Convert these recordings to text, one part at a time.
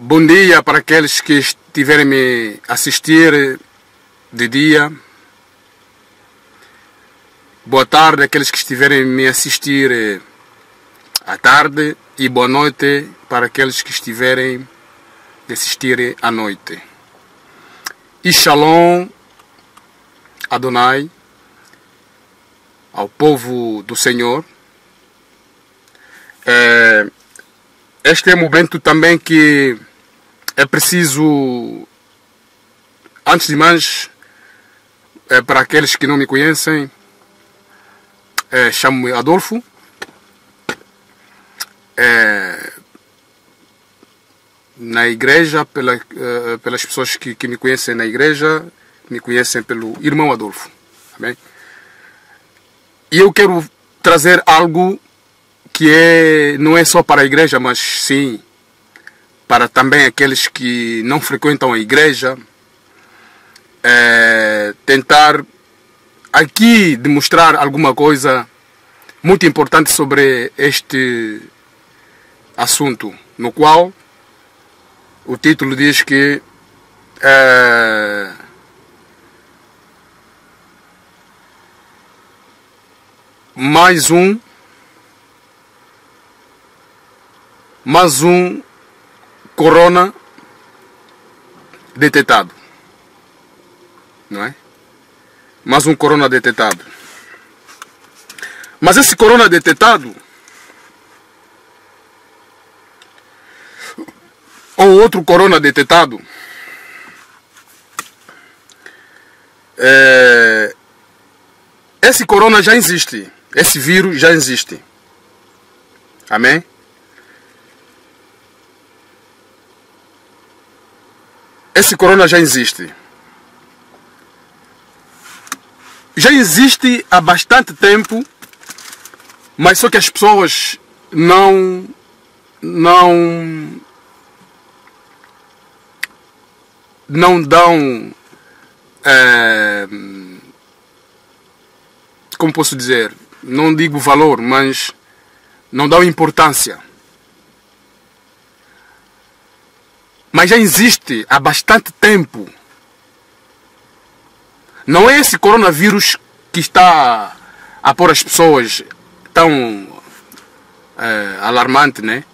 Bom dia para aqueles que estiverem me assistir de dia. Boa tarde àqueles que estiverem me assistir à tarde. E boa noite para aqueles que estiverem me assistir à noite. E Shalom Adonai ao povo do Senhor. Este é um momento também que é preciso, antes de mais, para aqueles que não me conhecem, chamo-me Adolfo. Na igreja, pelas pessoas que me conhecem na igreja, me conhecem pelo irmão Adolfo. Amém? E eu quero trazer algo que não é só para a igreja, mas sim para também aqueles que não frequentam a igreja. Tentar aqui demonstrar alguma coisa muito importante sobre este assunto, no qual o título diz que mais um corona detetado, não é? Mais um corona detetado. Mas esse corona detetado, ou outro corona detetado, esse corona já existe, esse vírus já existe. Amém? Esse corona já existe. Já existe há bastante tempo, mas só que as pessoas não dão, como posso dizer, não digo valor, mas não dão importância. Mas já existe há bastante tempo. Não é esse coronavírus que está a pôr as pessoas tão alarmante, né?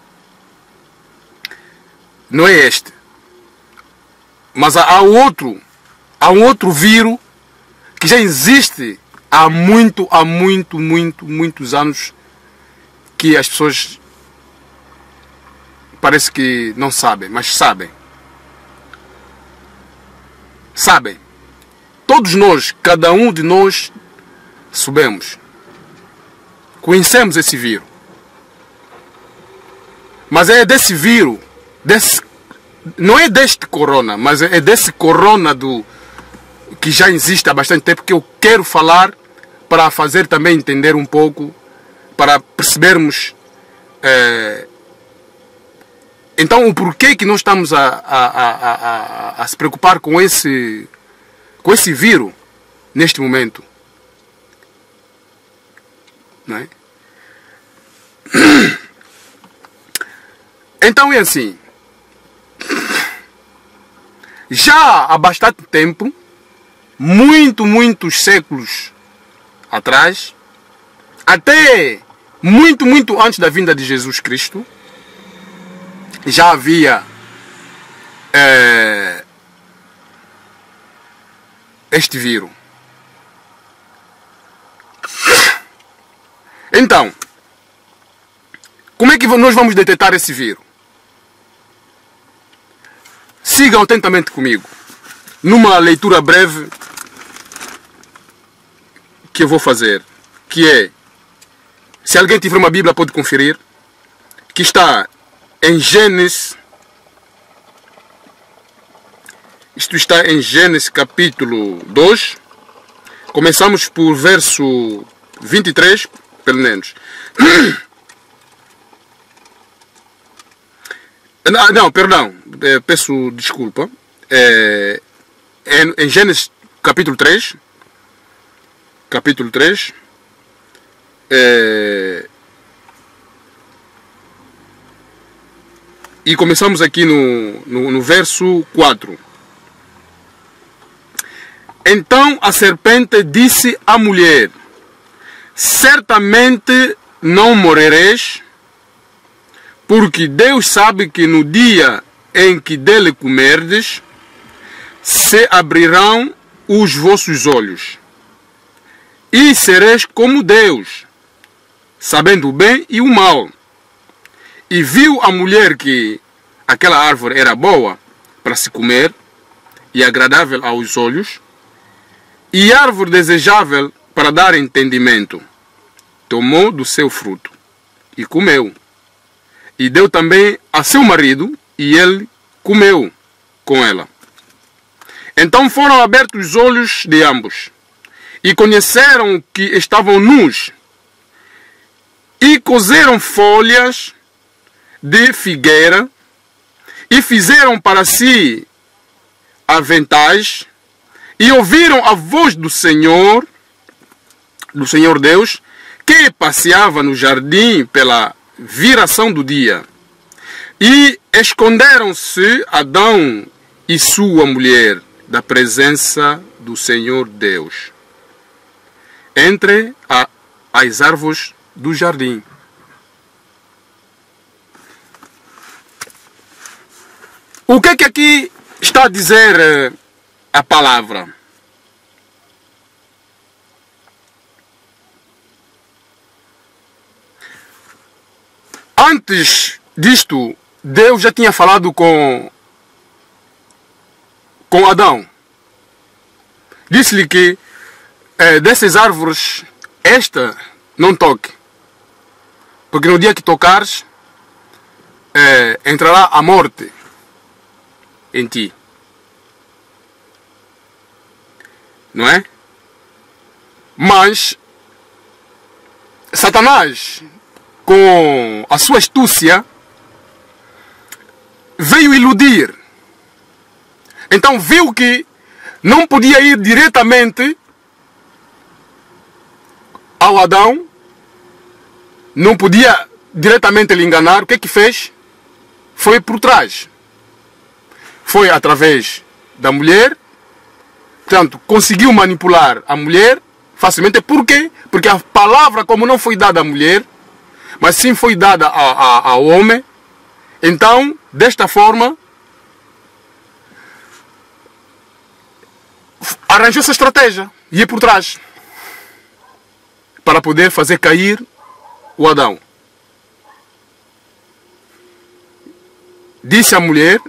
Não é este. Mas há um outro vírus que já existe há muitos anos, que as pessoas parece que não sabem, mas sabem. Sabem. Todos nós, cada um de nós, sabemos. Conhecemos esse vírus. Mas é desse vírus, não é deste corona, mas é desse corona que já existe há bastante tempo, que eu quero falar para fazer também entender um pouco, para percebermos então o porquê que nós estamos a se preocupar com esse vírus neste momento. Não é? Então é assim. Já há bastante tempo, muitos séculos atrás, até muito antes da vinda de Jesus Cristo, já havia este vírus. Então, como é que nós vamos detectar esse vírus? Sigam atentamente comigo, numa leitura breve que eu vou fazer, que é, se alguém tiver uma Bíblia pode conferir, que está em Gênesis. Isto está em Gênesis capítulo 2. Começamos por verso 23, pelo menos. Não, perdão. Peço desculpa. Em Gênesis capítulo 3. Capítulo 3. E começamos aqui no verso 4. Então a serpente disse à mulher: certamente não morrereis, porque Deus sabe que no dia em que dele comerdes, se abrirão os vossos olhos, e sereis como Deus, sabendo o bem e o mal. E viu a mulher que aquela árvore era boa para se comer, e agradável aos olhos, e árvore desejável para dar entendimento. Tomou do seu fruto, e comeu. E deu também a seu marido, e ele comeu com ela. Então foram abertos os olhos de ambos, e conheceram que estavam nus, e cozeram folhas de figueira, e fizeram para si aventais, e ouviram a voz do Senhor Deus, que passeava no jardim pela viração do dia. E esconderam-se Adão e sua mulher da presença do Senhor Deus entre as árvores do jardim. O que é que aqui está a dizer a palavra? Antes disto, Deus já tinha falado com Adão. Disse-lhe que dessas árvores, esta não toque, porque no dia que tocares, entrará a morte em ti. Não é? Mas Satanás, com a sua astúcia, veio iludir. Então viu que não podia ir diretamente ao Adão, não podia diretamente lhe enganar. O que é que fez? Foi por trás. Foi através da mulher. Portanto, conseguiu manipular a mulher facilmente. Por quê? Porque a palavra, como não foi dada à mulher, mas sim foi dada ao homem, então, desta forma, arranjou essa estratégia, ia por trás, para poder fazer cair o Adão. Disse à mulher,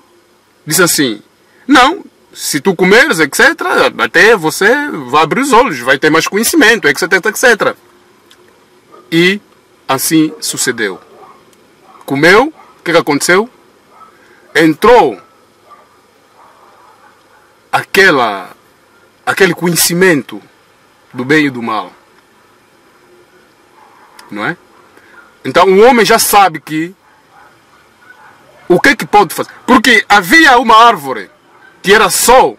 disse assim: não, se tu comeres, etc., até você vai abrir os olhos, vai ter mais conhecimento, etc., etc. E assim sucedeu. Comeu, o que aconteceu? Entrou aquele conhecimento do bem e do mal. Não é? Então o homem já sabe que o que é que pode fazer. Porque havia uma árvore que era só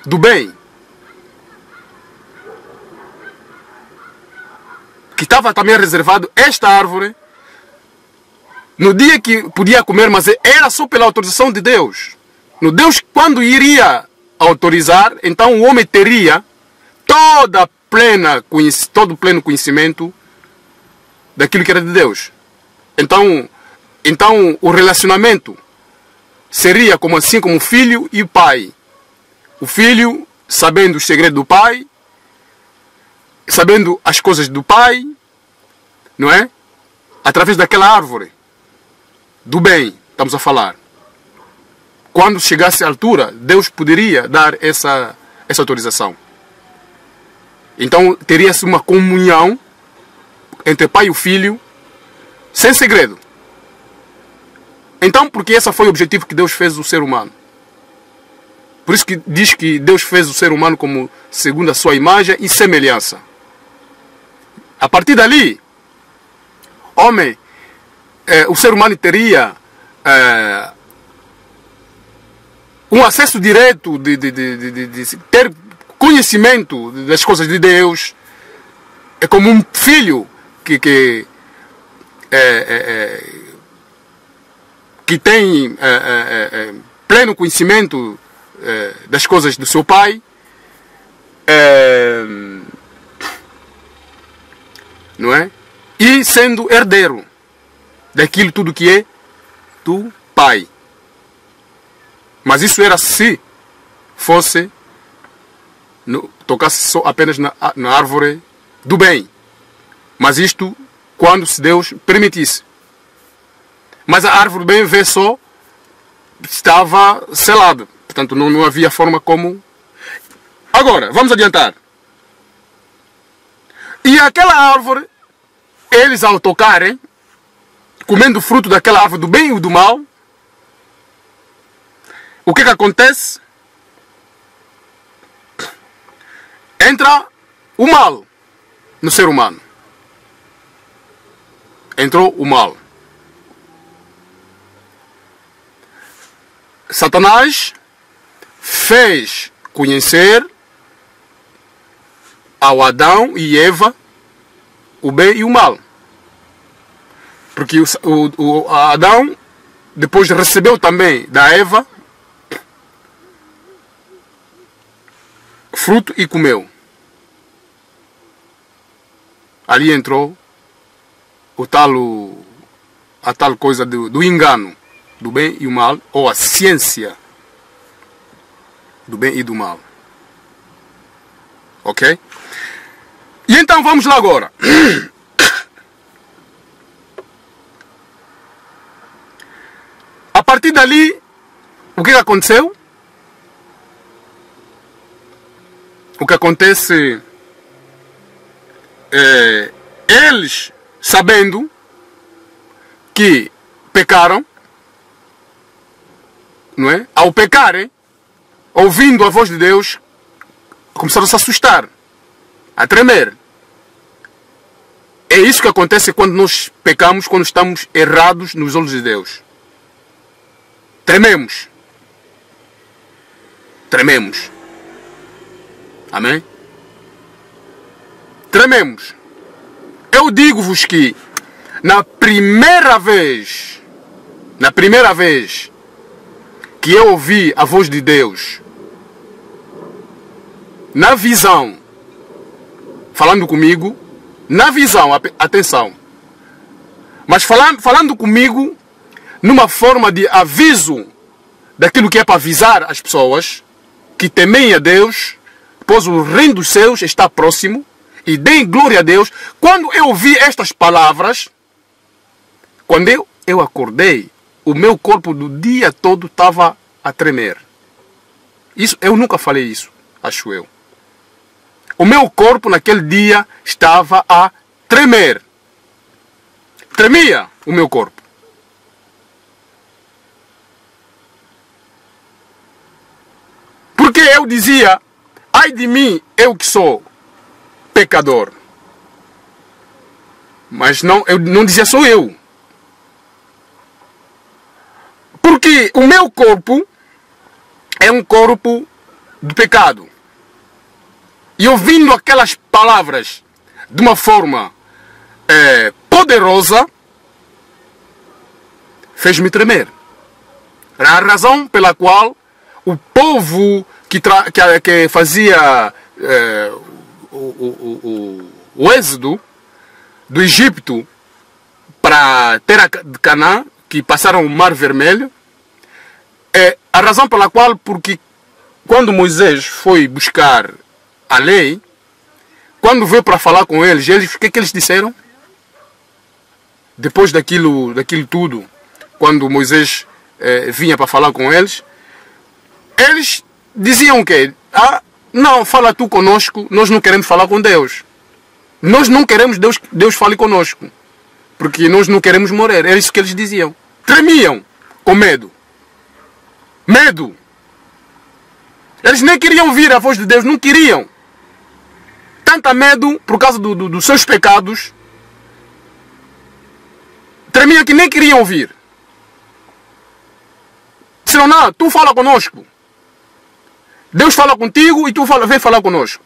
do bem, que estava também reservado esta árvore, no dia que podia comer, mas era só pela autorização de Deus. No Deus, quando iria autorizar, então o homem teria todo o pleno conhecimento daquilo que era de Deus. Então o relacionamento seria como assim como o filho e o pai. O filho sabendo os segredos do pai, sabendo as coisas do pai, não é? Através daquela árvore do bem, estamos a falar. Quando chegasse a altura, Deus poderia dar essa autorização. Então teria-se uma comunhão entre pai e o filho, sem segredo. Então, porque esse foi o objetivo que Deus fez o ser humano. Por isso que diz que Deus fez o ser humano como segundo a sua imagem e semelhança. A partir dali, o ser humano teria um acesso direto de ter conhecimento das coisas de Deus. É como um filho que que tem pleno conhecimento das coisas do seu pai, não é? E sendo herdeiro daquilo tudo que é do pai. Mas isso era se fosse, tocasse só apenas na árvore do bem. Mas isto quando se Deus permitisse. Mas a árvore do bem vê só estava selada. Portanto, não havia forma como... Agora, vamos adiantar. E aquela árvore, eles ao tocarem, comendo o fruto daquela árvore do bem e do mal, o que acontece? Entra o mal no ser humano. Entrou o mal. Satanás fez conhecer ao Adão e Eva o bem e o mal. Porque o Adão depois recebeu também da Eva fruto e comeu. Ali entrou a tal coisa do engano, do bem e o mal, ou a ciência do bem e do mal. Ok? E então vamos lá agora. A partir dali, o que aconteceu? O que acontece é eles sabendo que pecaram, não é? Ao pecarem, ouvindo a voz de Deus, começaram a se assustar, a tremer. É isso que acontece quando nós pecamos, quando estamos errados nos olhos de Deus. Trememos. Trememos. Amém? Trememos. Eu digo-vos que na primeira vez que eu ouvi a voz de Deus, na visão, falando comigo, na visão, atenção, mas falando comigo numa forma de aviso daquilo que é para avisar as pessoas que temem a Deus, pois o reino dos céus está próximo, e deem glória a Deus. Quando eu ouvi estas palavras, quando eu acordei, o meu corpo do dia todo estava a tremer. Isso, eu nunca falei isso, acho eu. O meu corpo naquele dia estava a tremer. Tremia o meu corpo. Porque eu dizia, ai de mim, eu que sou pecador. Mas não, eu não dizia sou eu. Porque o meu corpo é um corpo do pecado. E ouvindo aquelas palavras de uma forma poderosa, fez-me tremer. Era a razão pela qual o povo que fazia o êxodo do Egito para Terra de Canaã, que passaram o Mar Vermelho, é a razão pela qual, porque quando Moisés foi buscar a lei, quando veio para falar com eles, o que eles disseram? Depois daquilo tudo, quando Moisés vinha para falar com eles diziam o quê? Ah, não, fala tu conosco, nós não queremos falar com Deus. Nós não queremos Deus fale conosco, porque nós não queremos morrer. Era isso que eles diziam. Tremiam com medo. Medo. Eles nem queriam ouvir a voz de Deus, não queriam. Tanta medo por causa dos seus pecados. Tremiam que nem queriam ouvir. Disseram, não, tu fala conosco. Deus fala contigo e tu vem falar conosco.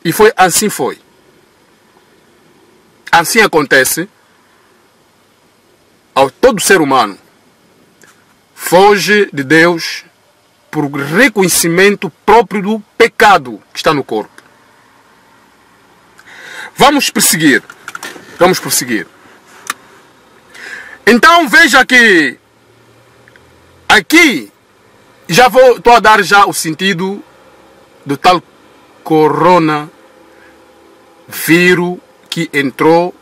E assim foi. Assim acontece ao todo ser humano. foge de Deus por reconhecimento próprio do pecado que está no corpo. Vamos prosseguir. Vamos prosseguir. Então veja que aqui estou a dar já o sentido do tal coronavírus que entrou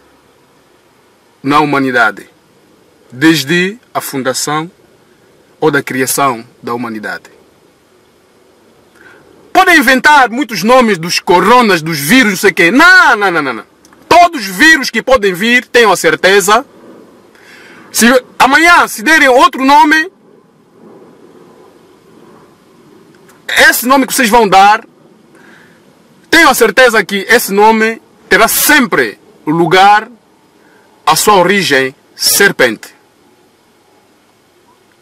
na humanidade desde a fundação ou da criação da humanidade. Podem inventar muitos nomes dos coronas, dos vírus, não sei o quê. Não. Todos os vírus que podem vir, tenham a certeza. Se amanhã se derem outro nome, esse nome que vocês vão dar, tenham a certeza que esse nome terá sempre o lugar, a sua origem, serpente.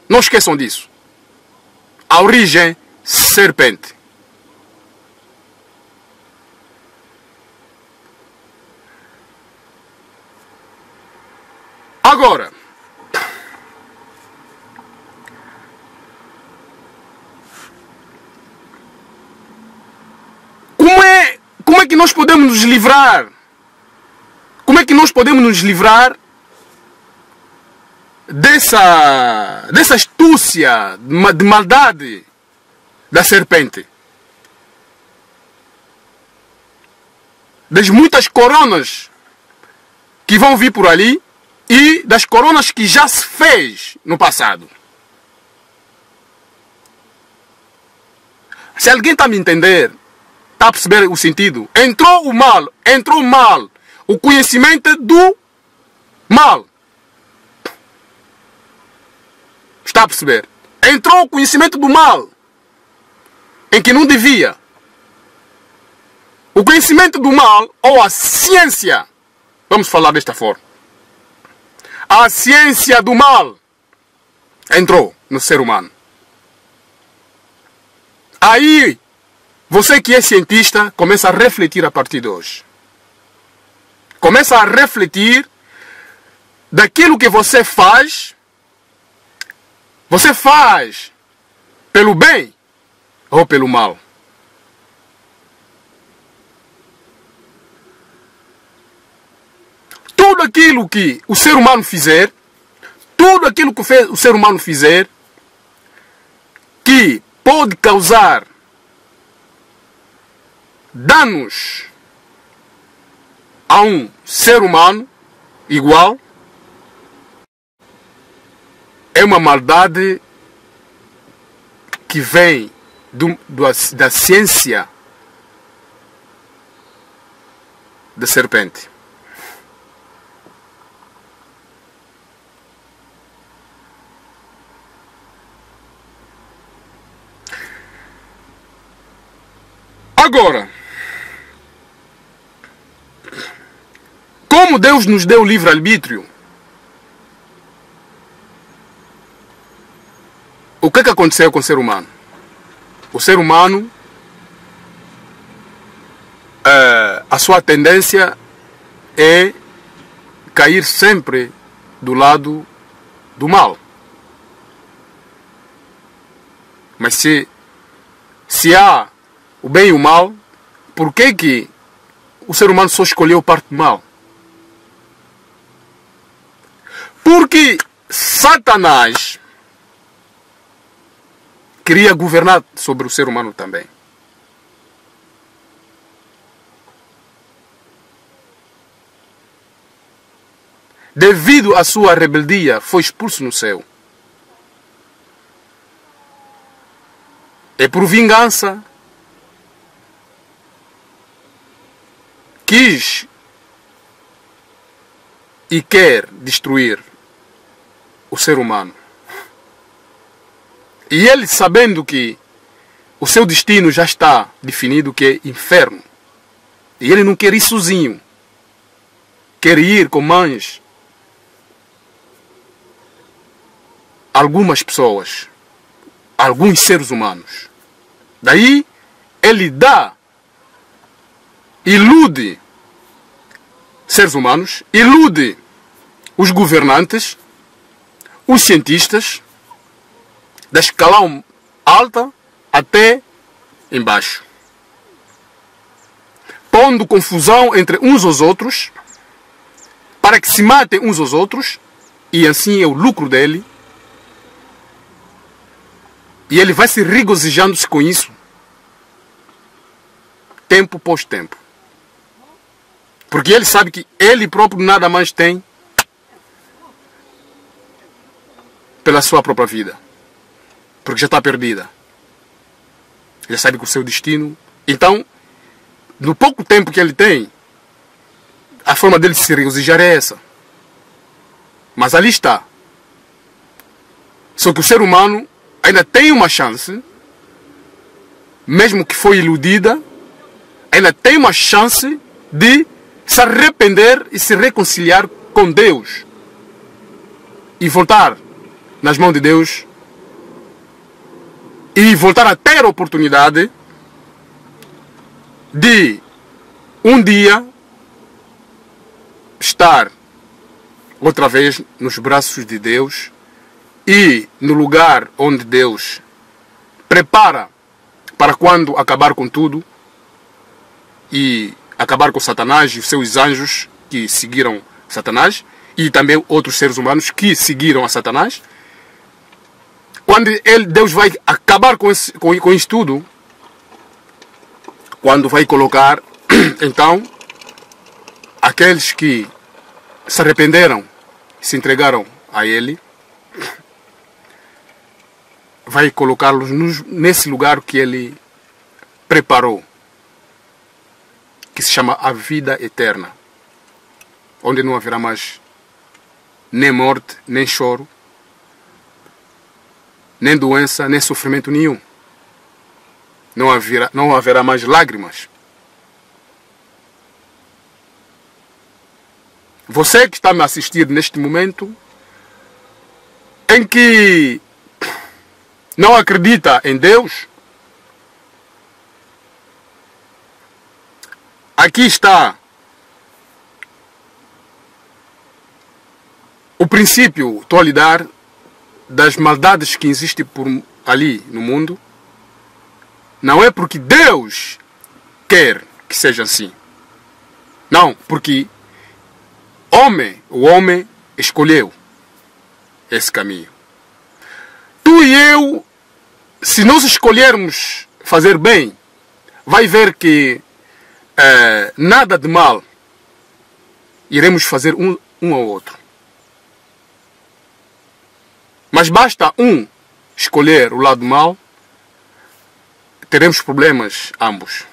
Não esqueçam disso. A origem, serpente. Agora, como é que nós podemos nos livrar? Como é que nós podemos nos livrar dessa astúcia de maldade da serpente? Das muitas coronas que vão vir por ali e das coronas que já se fez no passado. Se alguém está a me entender, está a perceber o sentido? Entrou o mal, o conhecimento do mal. Está a perceber? Entrou o conhecimento do mal, em que não devia. O conhecimento do mal, ou a ciência, vamos falar desta forma. A ciência do mal entrou no ser humano. Aí, você que é cientista, começa a refletir a partir de hoje. Começa a refletir daquilo que você faz. Você faz pelo bem ou pelo mal? Tudo aquilo que o ser humano fizer, o ser humano fizer, que pode causar danos a um ser humano igual, é uma maldade que vem da ciência da serpente. Agora, como Deus nos deu livre-arbítrio, o que aconteceu com o ser humano? O ser humano, a sua tendência é cair sempre do lado do mal. Mas se há o bem e o mal, por que o ser humano só escolheu parte do mal? Porque Satanás queria governar sobre o ser humano também. Devido à sua rebeldia, foi expulso no céu. E por vingança, quis e quer destruir o ser humano. E ele, sabendo que o seu destino já está definido, que é inferno, e ele não quer ir sozinho, quer ir com mais algumas pessoas, alguns seres humanos. Daí ele ilude seres humanos, ilude os governantes, os cientistas, da escalão alta até embaixo, pondo confusão entre uns aos outros, para que se matem uns aos outros, e assim é o lucro dele, e ele vai se regozijando-se com isso, tempo após tempo, porque ele sabe que ele próprio nada mais tem pela sua própria vida, porque já está perdida. Ele sabe que o seu destino. Então, no pouco tempo que ele tem, a forma dele se regozijar é essa. Mas ali está. Só que o ser humano ainda tem uma chance, mesmo que foi iludida, ainda tem uma chance de se arrepender e se reconciliar com Deus. E voltar nas mãos de Deus. E voltar a ter a oportunidade de um dia estar outra vez nos braços de Deus e no lugar onde Deus prepara para quando acabar com tudo e acabar com Satanás e os seus anjos que seguiram Satanás e também outros seres humanos que seguiram a Satanás. Quando Deus vai acabar com isso tudo, quando vai colocar, então, aqueles que se arrependeram, se entregaram a Ele, vai colocá-los nesse lugar que Ele preparou, que se chama a vida eterna, onde não haverá mais nem morte, nem choro, nem doença, nem sofrimento nenhum. Não haverá mais lágrimas. Você que está me assistindo neste momento, em que não acredita em Deus, aqui está o princípio, estou a lhe dar, das maldades que existem por ali no mundo. Não é porque Deus quer que seja assim. Não, porque o homem escolheu esse caminho. Tu e eu, se nós escolhermos fazer bem, vai ver que nada de mal iremos fazer um ao outro. Mas basta um escolher o lado mau, teremos problemas ambos.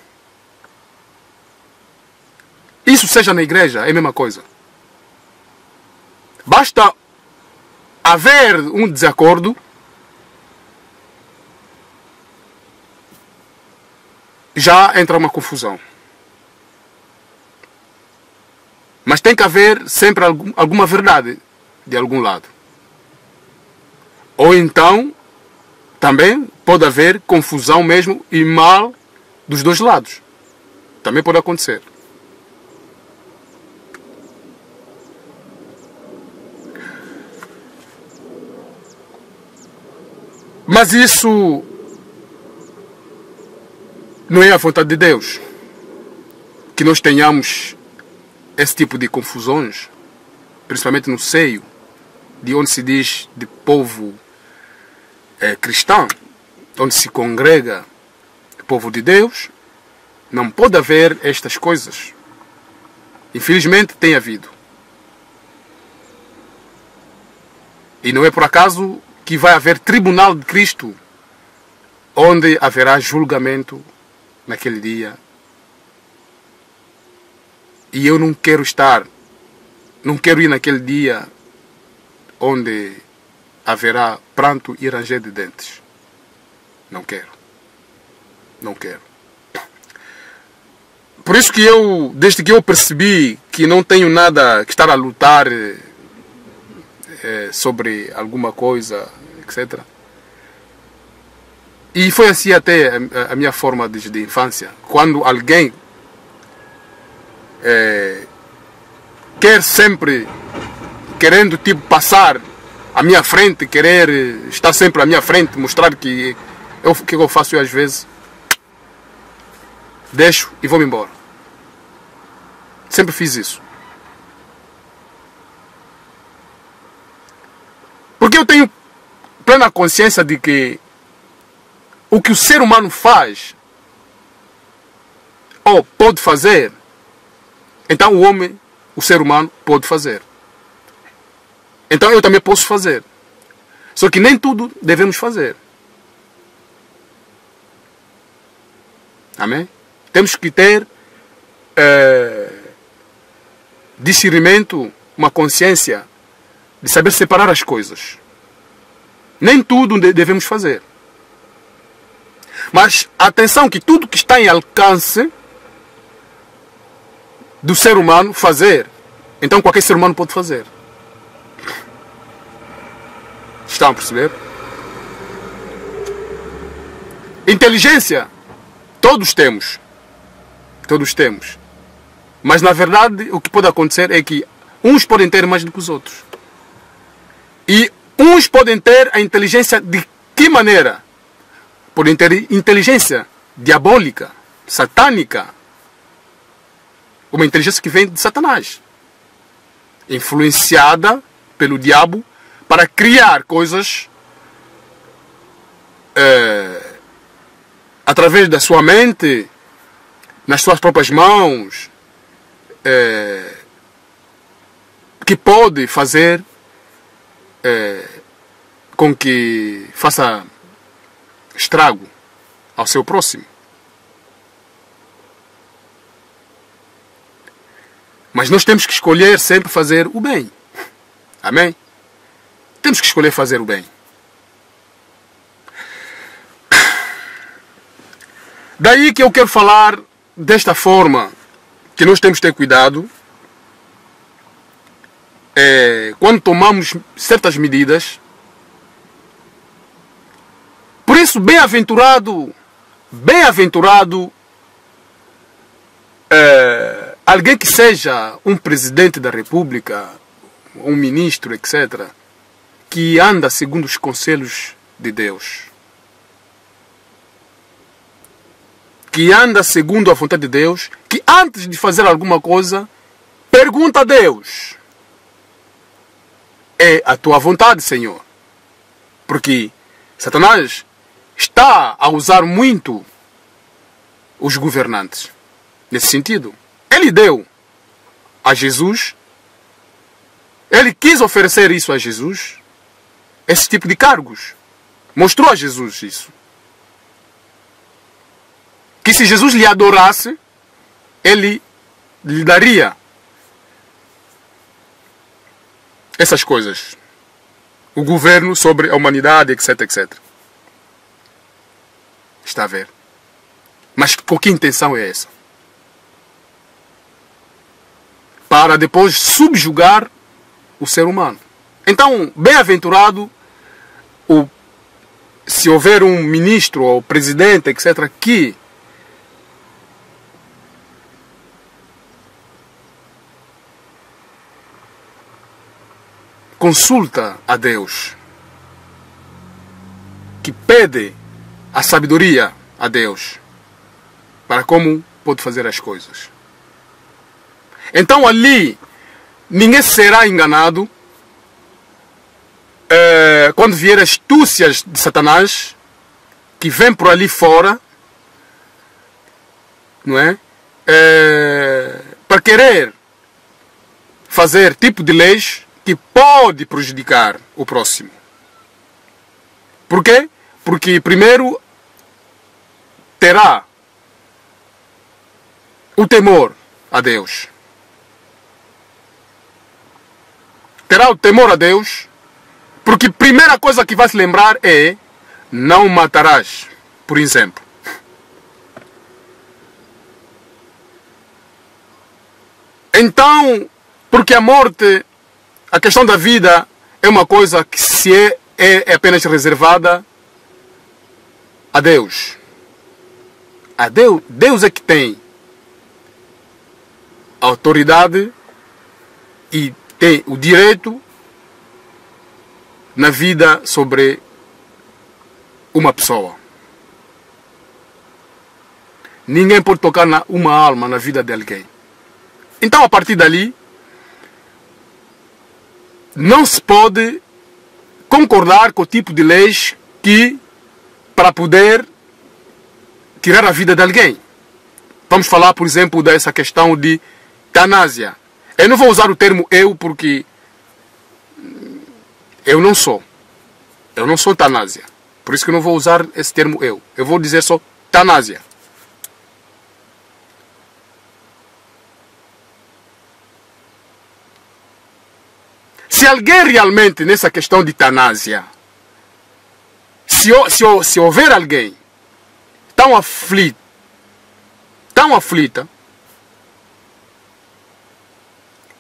Isso seja na igreja, é a mesma coisa. Basta haver um desacordo, já entra uma confusão. Mas tem que haver sempre alguma verdade de algum lado. Ou então, também pode haver confusão mesmo e mal dos dois lados. Também pode acontecer. Mas isso não é a vontade de Deus. Que nós tenhamos esse tipo de confusões, principalmente no seio de onde se diz de povo cristão, onde se congrega o povo de Deus. Não pode haver estas coisas. Infelizmente tem havido. E não é por acaso que vai haver tribunal de Cristo, onde haverá julgamento naquele dia. E eu não quero ir naquele dia onde haverá pranto e ranger de dentes. Não quero. Não quero. Por isso que desde que eu percebi que não tenho nada que estar a lutar sobre alguma coisa, etc. E foi assim até a minha forma desde a infância. Quando alguém quer sempre, querendo tipo passar à minha frente, querer estar sempre à minha frente, mostrar que o que eu faço às vezes, deixo e vou-me embora. Sempre fiz isso. Porque eu tenho plena consciência de que o que o ser humano faz ou pode fazer, então o homem, o ser humano, pode fazer. Então eu também posso fazer. Só que nem tudo devemos fazer. Amém? Temos que ter discernimento, uma consciência de saber separar as coisas. Nem tudo devemos fazer. Mas atenção que tudo que está em alcance do ser humano fazer, então qualquer ser humano pode fazer. Estão a perceber? Inteligência, todos temos. Todos temos. Mas na verdade o que pode acontecer é que uns podem ter mais do que os outros. E uns podem ter a inteligência de que maneira? Podem ter inteligência diabólica, satânica. Uma inteligência que vem de Satanás. Influenciada pelo diabo para criar coisas através da sua mente, nas suas próprias mãos, que pode fazer com que faça estrago ao seu próximo. Mas nós temos que escolher sempre fazer o bem. Amém? Temos que escolher fazer o bem. Daí que eu quero falar desta forma, que nós temos que ter cuidado quando tomamos certas medidas. Por isso, bem-aventurado alguém que seja um presidente da República, um ministro, etc., que anda segundo os conselhos de Deus. Que anda segundo a vontade de Deus, que antes de fazer alguma coisa, pergunta a Deus: é a tua vontade, Senhor? Porque Satanás está a usar muito os governantes. Nesse sentido, ele deu a Jesus, ele quis oferecer isso a Jesus, esse tipo de cargos. Mostrou a Jesus isso. Que se Jesus lhe adorasse, ele lhe daria essas coisas. O governo sobre a humanidade, etc, etc. Está a ver? Mas com que intenção é essa? Para depois subjugar o ser humano. Então, bem-aventurado se houver um ministro ou presidente, etc, que consulta a Deus, que pede a sabedoria a Deus para como pode fazer as coisas. Então ali ninguém será enganado quando vier as astúcias de Satanás que vem por ali fora, não é? Para querer fazer tipo de leis que pode prejudicar o próximo. Por quê? Porque primeiro terá o temor a Deus. Terá o temor a Deus, porque a primeira coisa que vai se lembrar é: não matarás, por exemplo. Então, porque a morte, a questão da vida é uma coisa que é apenas reservada a Deus. A Deus. Deus é que tem a autoridade e tem o direito na vida sobre uma pessoa. Ninguém pode tocar uma alma na vida de alguém. Então, a partir dali, não se pode concordar com o tipo de leis que, para poder tirar a vida de alguém. Vamos falar, por exemplo, dessa questão de eutanásia. Eu não vou usar o termo eu, porque eu não sou. Eu não sou eutanásia. Por isso que eu não vou usar esse termo eu. Eu vou dizer só eutanásia. Se alguém realmente, nessa questão de eutanásia, se houver alguém tão aflita,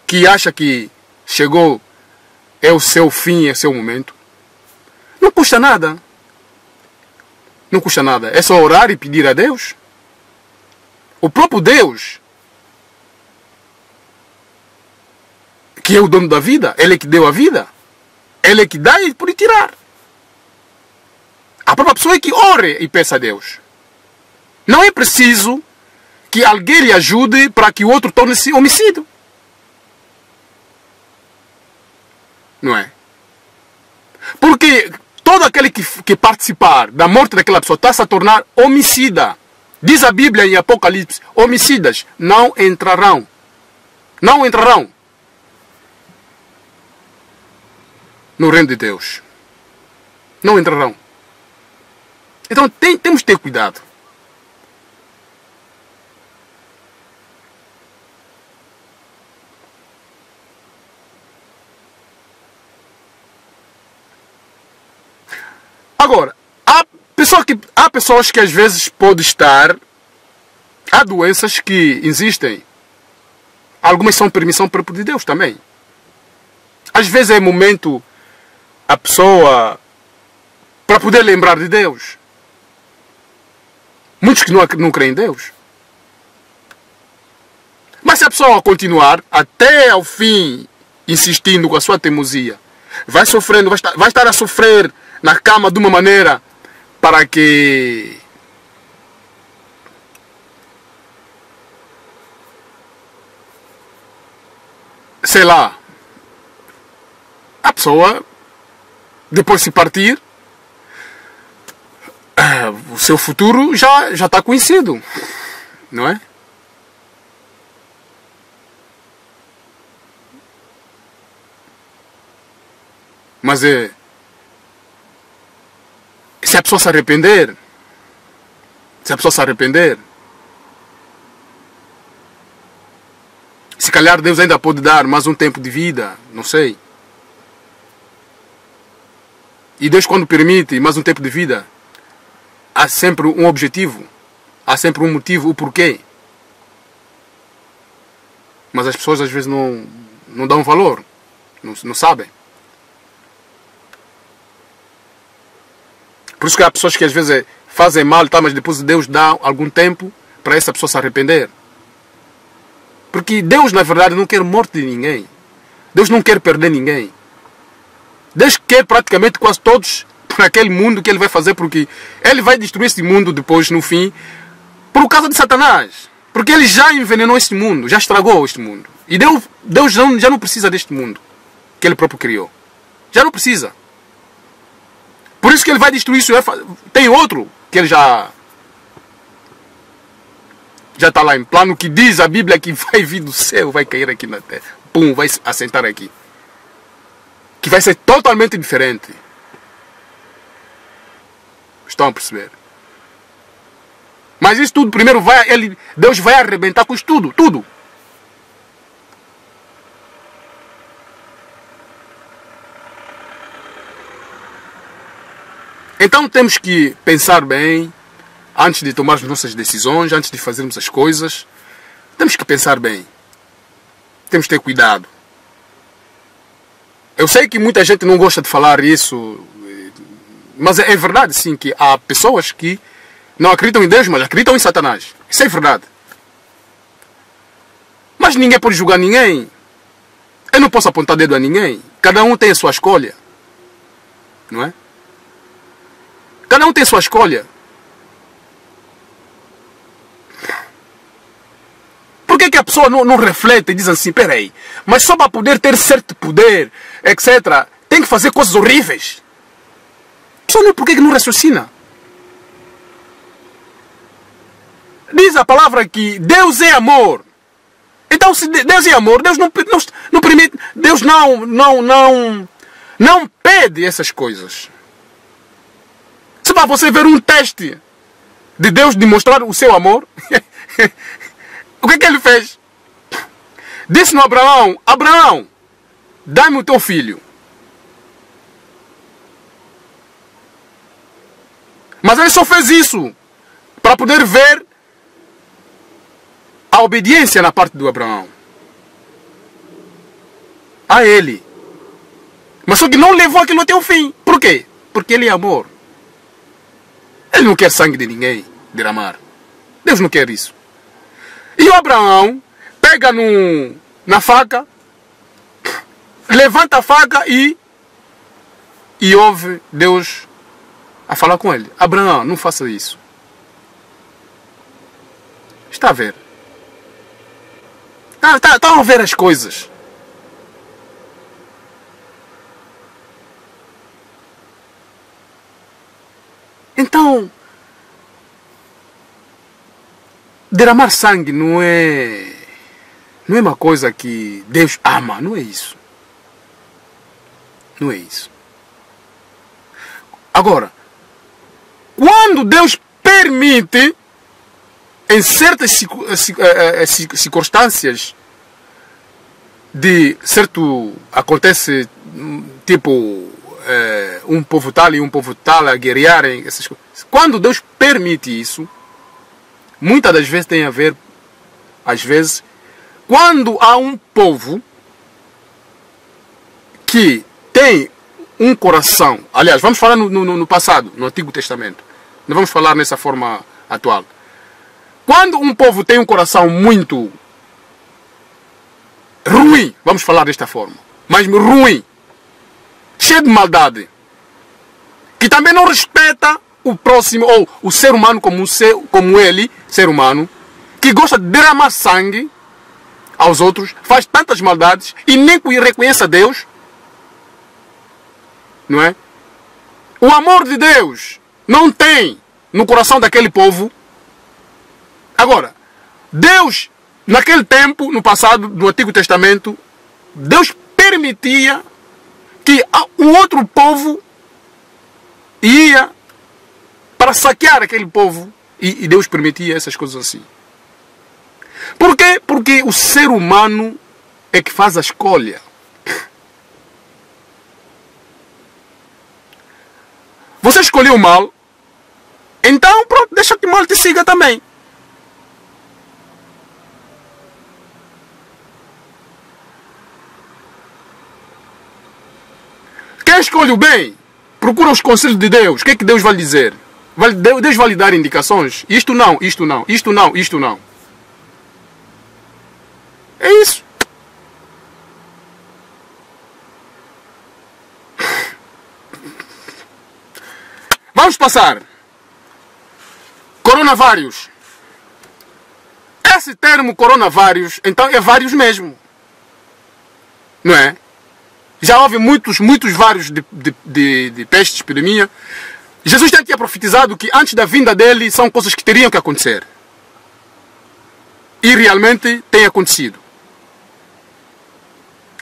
que acha que chegou, é o seu fim, é o seu momento, não custa nada. Não custa nada. É só orar e pedir a Deus. O próprio Deus, que é o dono da vida, Ele é que deu a vida, Ele é que dá e pode tirar. A própria pessoa é que ore e peça a Deus. Não é preciso que alguém lhe ajude para que o outro torne-se homicídio. Não é? Porque todo aquele que participar da morte daquela pessoa está-se a tornar homicida. Diz a Bíblia em Apocalipse, homicidas não entrarão. Não entrarão no reino de Deus. Não entrarão. Então temos que ter cuidado. Agora, há pessoas que às vezes podem estar, há doenças que existem. Algumas são permissão própria de Deus também. Às vezes é momento a pessoa para poder lembrar de Deus. Muitos que não creem em Deus. Mas se a pessoa continuar até ao fim insistindo com a sua teimosia, vai sofrendo, vai estar a sofrer na cama de uma maneira para que sei lá, a pessoa depois de se partir, o seu futuro já está conhecido, não é? Mas se a pessoa se arrepender, se calhar Deus ainda pode dar mais um tempo de vida, não sei. E Deus, quando permite mais um tempo de vida, há sempre um objetivo, há sempre um motivo, o porquê. Mas as pessoas às vezes não dão valor, não sabem. Por isso que há pessoas que às vezes fazem mal, tá, mas depois Deus dá algum tempo para essa pessoa se arrepender. Porque Deus, na verdade, não quer morte de ninguém. Deus não quer perder ninguém. Deus quer praticamente quase todos para aquele mundo que Ele vai fazer, porque Ele vai destruir esse mundo depois, no fim, por causa de Satanás. Porque Ele já envenenou este mundo, já estragou este mundo. E Deus já não precisa deste mundo que Ele próprio criou. Já não precisa. Por isso que Ele vai destruir isso. Tem outro que Ele já está lá em plano, que diz a Bíblia que vai vir do céu, vai cair aqui na terra. Pum, vai assentar aqui. Que vai ser totalmente diferente. Estão a perceber? Mas isso tudo primeiro Deus vai arrebentar com isso tudo. Tudo. Então temos que pensar bem, antes de tomarmos nossas decisões, antes de fazermos as coisas. Temos que pensar bem. Temos que ter cuidado. Eu sei que muita gente não gosta de falar isso, mas é verdade sim que há pessoas que não acreditam em Deus, mas acreditam em Satanás. Isso é verdade. Mas ninguém pode julgar ninguém. Eu não posso apontar dedo a ninguém. Cada um tem a sua escolha. não é? Cada um tem sua escolha. Por que a pessoa não reflete e diz assim, peraí, mas só para poder ter certo poder, etc., tem que fazer coisas horríveis? A pessoa por que não raciocina? Diz a palavra que Deus é amor. Então, se Deus é amor, Deus não permite, Deus não pede essas coisas. Se para você ver um teste de Deus demonstrar o seu amor, o que ele fez? Disse no Abraão, Abraão, dá-me o teu filho. Mas ele só fez isso para poder ver a obediência na parte do Abraão. A ele. Mas só que não levou aquilo até o fim. Por quê? Porque ele é amor. Ele não quer sangue de ninguém derramar. Deus não quer isso. E o Abraão pega na faca, levanta a faca e ouve Deus a falar com ele. Abraão, não faça isso. Está a ver? Está a ver as coisas. Então, derramar sangue não é uma coisa que Deus ama, não é isso. Não é isso. Agora, quando Deus permite, em certas circunstâncias, de certo, acontece tipo um povo tal e um povo tal a guerrearem, essas coisas. Quando Deus permite isso, muitas das vezes tem a ver, às vezes, quando há um povo que tem um coração, aliás, vamos falar no passado, no Antigo Testamento, não vamos falar nessa forma atual. Quando um povo tem um coração muito ruim, vamos falar desta forma, mas ruim, cheio de maldade, que também não respeita o próximo, ou o ser humano como ele, ser humano, que gosta de derramar sangue aos outros, faz tantas maldades e nem reconhece a Deus, não é? O amor de Deus não tem no coração daquele povo. Agora, Deus, naquele tempo, no passado, no Antigo Testamento, Deus permitia que um outro povo ia para saquear aquele povo, e Deus permitia essas coisas assim. Por quê? Porque o ser humano é que faz a escolha. Você escolheu o mal, então pronto, deixa que o mal te siga também. Quem escolhe o bem, procura os conselhos de Deus. O que é que Deus vai lhe dizer? Deus vai lhe dar indicações. Isto não, isto não, isto não, isto não. É isso. Vamos passar. Coronavírus. Esse termo coronavírus, então é vários mesmo. Não é? Já houve muitos vários de pestes, epidemia. Jesus já tinha profetizado que antes da vinda dele são coisas que teriam que acontecer. E realmente tem acontecido.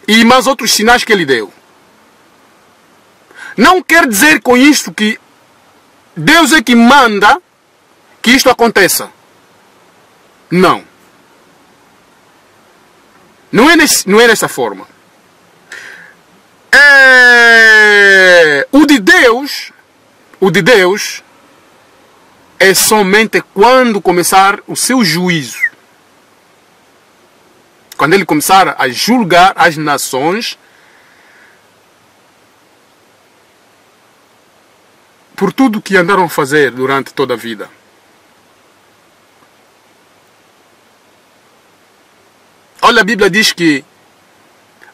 E mais outros sinais que ele deu. Não quer dizer com isto que Deus é que manda que isto aconteça. Não. Não é dessa forma. O de Deus é somente quando começar o seu juízo. Quando ele começar a julgar as nações por tudo que andaram a fazer durante toda a vida. Olha, a Bíblia diz que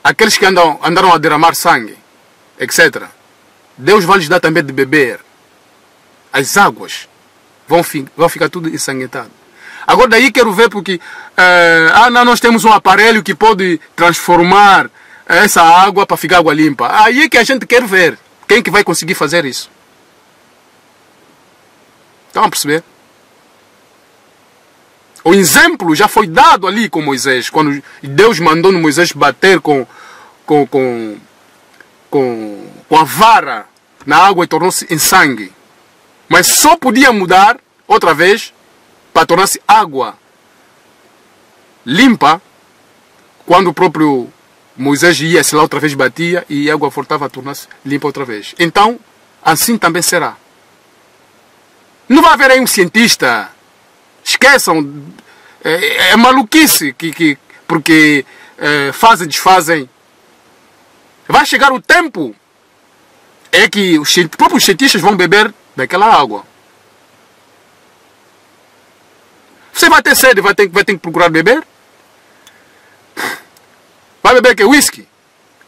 aqueles que andaram a derramar sangue, etc., Deus vai lhes dar também de beber. As águas vão ficar tudo ensanguentado. Agora daí quero ver porque não, nós temos um aparelho que pode transformar essa água para ficar água limpa. Aí é que a gente quer ver. Quem que vai conseguir fazer isso? Estão a perceber? O exemplo já foi dado ali com Moisés. Quando Deus mandou no Moisés bater com a vara na água e tornou-se em sangue. Mas só podia mudar outra vez para tornar-se água limpa quando o próprio Moisés ia, se lá outra vez batia e a água voltava a tornar-se limpa outra vez. Então, assim também será. Não vai haver aí um cientista. Esqueçam. É maluquice porque fazem, desfazem. Vai chegar o tempo é que os próprios cientistas vão beber daquela água. Você vai ter sede, vai ter que procurar beber. Vai beber que? Whisky?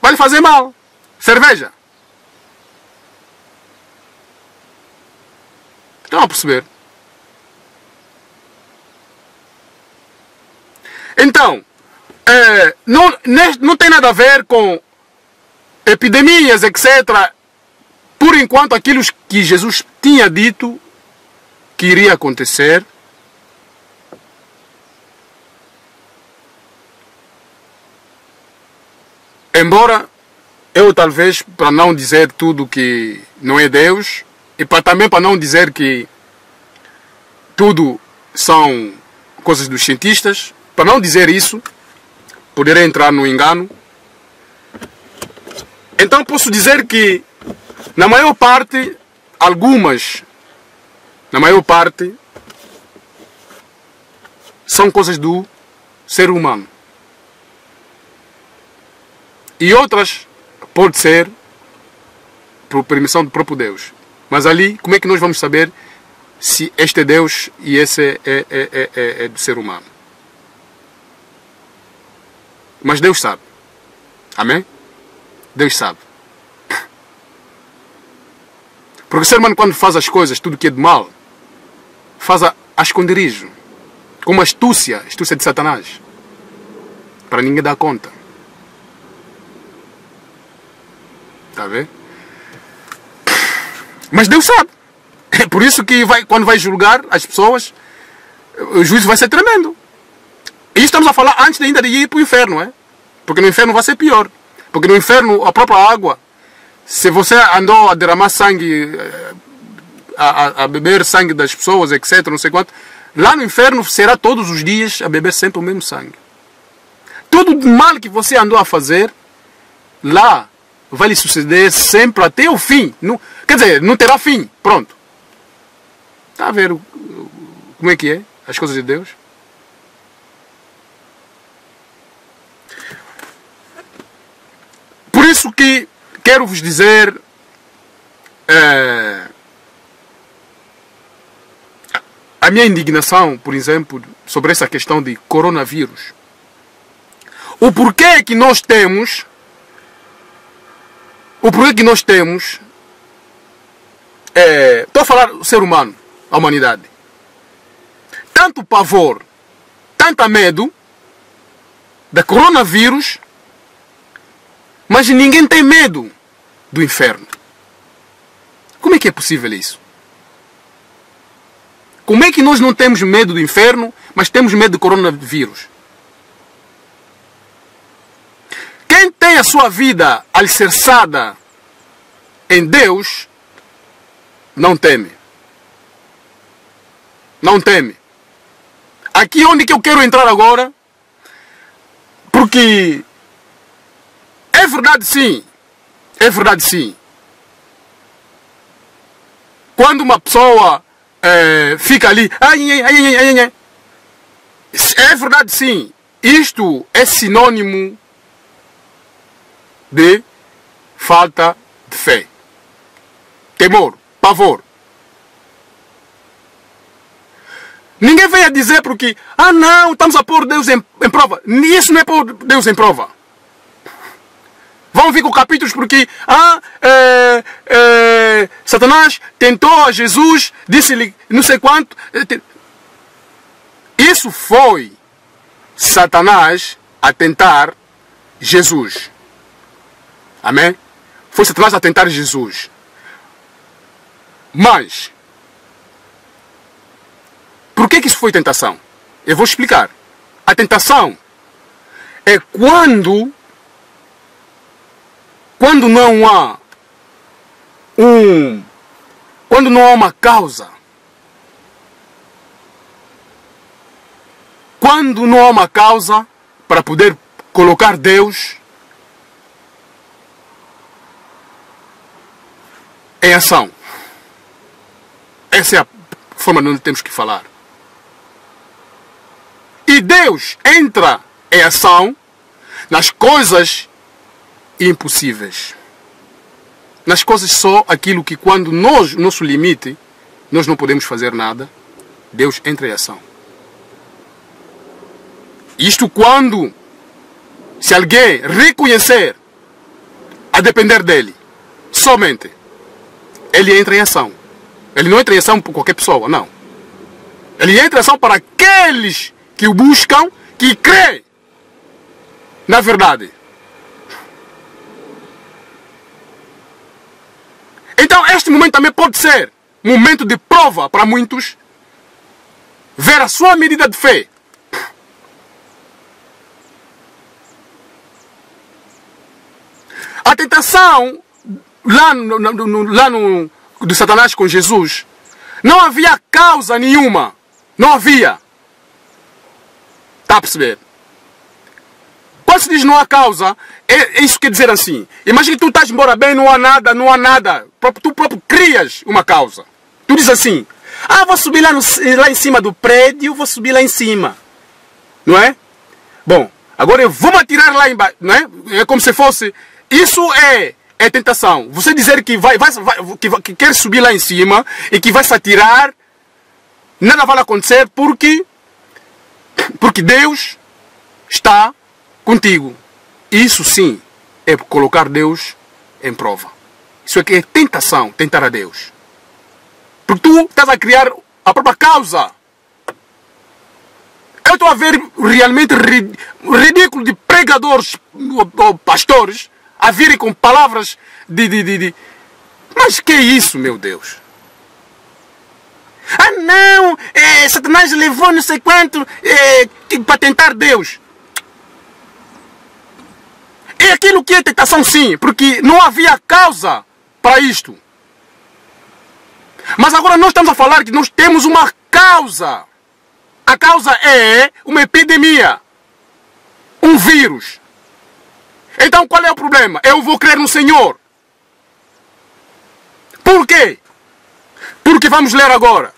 Vai lhe fazer mal. Cerveja? Estão a perceber? Então, não tem nada a ver com epidemias, etc. Por enquanto, aquilo que Jesus tinha dito que iria acontecer, embora eu talvez, para não dizer tudo que não é Deus, e também para não dizer que tudo são coisas dos cientistas, para não dizer isso, poderia entrar no engano. Então posso dizer que, na maior parte, na maior parte, são coisas do ser humano. E outras, pode ser, por permissão do próprio Deus. Mas ali, como é que nós vamos saber se este é Deus e esse é do ser humano? Mas Deus sabe. Amém? Deus sabe. Porque o ser humano, quando faz as coisas, tudo que é de mal, faz a esconderijo. Como astúcia de Satanás. Para ninguém dar conta. Está a ver? Mas Deus sabe. É por isso que quando vai julgar as pessoas, o juízo vai ser tremendo. E isso estamos a falar antes ainda de ir para o inferno, é? Porque no inferno vai ser pior. Porque no inferno, a própria água, se você andou a derramar sangue, a beber sangue das pessoas, etc., não sei quanto, lá no inferno será todos os dias a beber sempre o mesmo sangue. Tudo o mal que você andou a fazer, lá vai lhe suceder sempre até o fim. Não, quer dizer, não terá fim. Pronto. Está a ver como é que é as coisas de Deus? Por isso que quero vos dizer a minha indignação, por exemplo, sobre essa questão de coronavírus. O porquê que nós temos estou a falar do ser humano, a humanidade, tanto pavor, tanto medo da coronavírus, mas ninguém tem medo do inferno. Como é que é possível isso? Como é que nós não temos medo do inferno, mas temos medo do coronavírus? Quem tem a sua vida alicerçada em Deus, não teme. Não teme. Aqui onde que eu quero entrar agora, porque é verdade sim, quando uma pessoa fica ali, é verdade sim, isto é sinônimo de falta de fé, temor, pavor. Ninguém vem a dizer porque, não, estamos a pôr Deus em prova. Isso não é pôr Deus em prova. Vão vir com capítulos porque Satanás tentou a Jesus, disse-lhe não sei quanto. Isso foi Satanás a tentar Jesus. Amém? Foi Satanás a tentar Jesus. Mas, por que isso foi tentação? Eu vou explicar. A tentação é quando não há uma causa. Quando não há uma causa para poder colocar Deus em ação. Essa é a forma onde temos que falar. E Deus entra em ação nas coisas impossíveis. Nas coisas só aquilo que quando nosso limite, nós não podemos fazer nada, Deus entra em ação. Isto quando, se alguém reconhecer a depender dele, somente, ele entra em ação. Ele não entra em ação por qualquer pessoa, não. Ele entra em ação para aqueles que o buscam, que creem na verdade. Então este momento também pode ser um momento de prova para muitos, ver a sua medida de fé. A tentação lá de Satanás com Jesus, não havia causa nenhuma. Não havia. Está a perceber? Quando se diz não há causa, isso quer dizer assim. Imagina que tu estás embora bem, não há nada. Tu próprio crias uma causa. Tu dizes assim, vou subir lá em cima do prédio, vou subir lá em cima. Não é? Bom, agora eu vou me atirar lá embaixo. Não é? É como se fosse... Isso é tentação. Você dizer que que quer subir lá em cima e que vai se atirar, nada vai acontecer porque Deus está contigo. Isso sim é colocar Deus em prova. Isso aqui é tentação, tentar a Deus. Porque tu estás a criar a própria causa. Eu estou a ver realmente ridículo de pregadores ou pastores a virem com palavras Mas que é isso, meu Deus? Não, Satanás levou não sei quanto para tentar Deus. É aquilo que é tentação sim, porque não havia causa para isto. Mas agora nós estamos a falar que nós temos uma causa. A causa é uma epidemia, um vírus. Então qual é o problema? Eu vou crer no Senhor. Por quê? Porque vamos ler agora.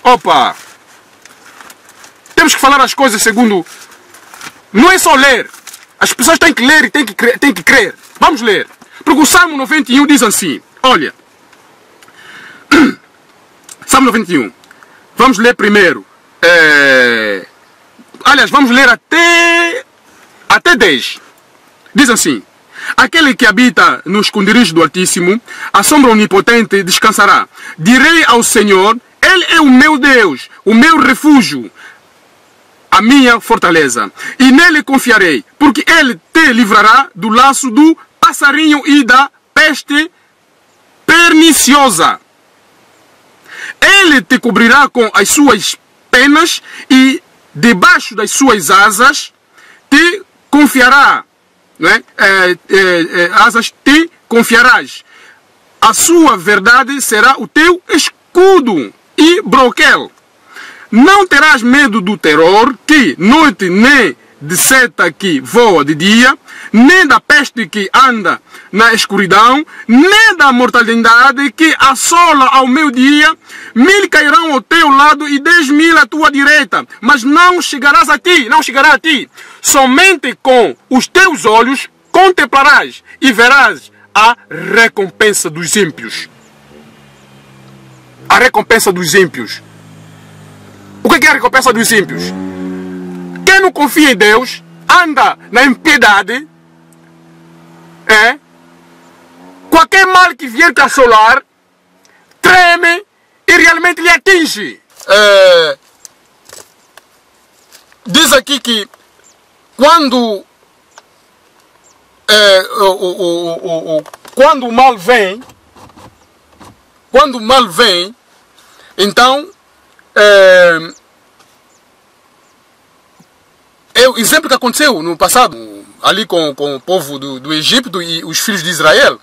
Opa! Temos que falar as coisas segundo... Não é só ler. As pessoas têm que ler e têm que crer. Vamos ler. Porque o Salmo 91 diz assim. Olha. Salmo 91. Vamos ler primeiro. Aliás, vamos ler até 10. Diz assim. Aquele que habita no esconderijo do Altíssimo, a sombra onipotente descansará. Direi ao Senhor, Ele é o meu Deus, o meu refúgio, a minha fortaleza. E nele confiarei, porque Ele te livrará do laço do passarinho e da peste perniciosa. Ele te cobrirá com as suas penas e debaixo das suas asas te confiará. Não é? Asas te confiarás. A sua verdade será o teu escudo e broquel. Não terás medo do terror que noite, nem de seta que voa de dia, nem da peste que anda na escuridão, nem da mortalidade que assola ao meio-dia. 1000 cairão ao teu lado e 10.000 à tua direita, mas não chegará a ti. Somente com os teus olhos contemplarás e verás a recompensa dos ímpios. A recompensa dos ímpios. O que é a recompensa dos ímpios? Quem não confia em Deus, anda na impiedade, qualquer mal que vier te assolar, treme e realmente lhe atinge. Diz aqui que quando o mal vem, então é o exemplo que aconteceu no passado ali com o povo do Egito e os filhos de Israel.